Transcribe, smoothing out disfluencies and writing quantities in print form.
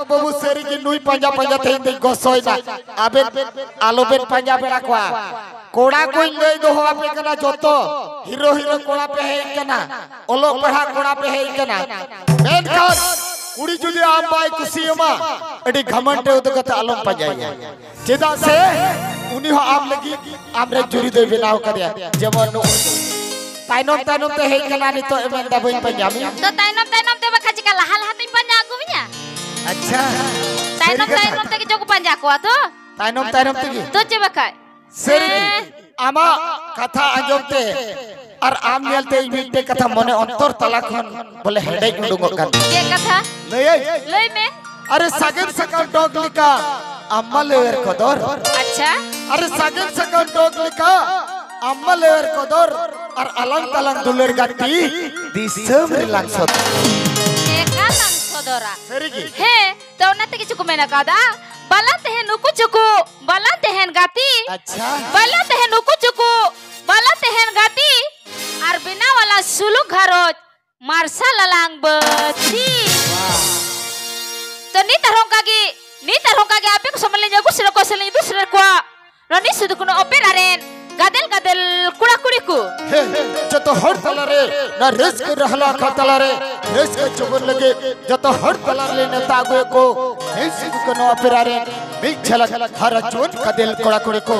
बाबू सेरी की नुई पंजा पंजा थे इंदे गोसोई ना अबे आलो बेन पंजा बेरा कुआ कोड़ा कोई ले दो हो आपे कना जोतो हीरो हीरो कोड़ा पे है कना ओलो पढ़ा कोड़ा पे है कना बेन कर उड़ी जुदी आम बाई कुसियमा एडी घमंटे उद कथा आलम पंजाया चेदा से उनी हो आम लगी आमरे जुरी दे बनाव करया जेमन ताइनम ताइनम ते है कना नि तो एमन दबई पंजामी तो ताइनम ते बखा चिका लहा लहा ते पंजा गुमिया अच्छा ताइनम ते जो पंजा को तो ताइनम ते की तो चे बखा सेरी आमा कथा आजोते और आम नेलते इमिटे कथा मने अंतर तला खन बोले हेडेक उडुंगो कान के कथा लई में अरे सागन सकल डॉग लिका अम्मा लेवर कोदर अच्छा अरे सागन सकल डॉग लिका अम्मा लेवर कोदर और अलंग तलंग दुलर गाती दिसम रिलैक्स होता एका लंसोदरा सेरी की हे तो नते की चुकु मेना कादा बला तेहे नुकु चुकु बला तेहन गाती अच्छा बला तेहे नुकु चुकु बला तेहन गाती और बिना वाला सुलु घरोज मार्शल अलांग बची तो नी तरह का आपे को समले जगु सिर को सले दूसरे को रनी सुदु कुनो ओपेरा रेन गादेल कुड़ा कुड़ी को जतो हर तलारे ना रिस्क रहला खतलारे रिस्क चुगन लगे जतो हर तलारे ने तागो को रिस्क को नो ओपेरा रेन बिग झलक हर जोन गादेल कुड़ा कुड़ी को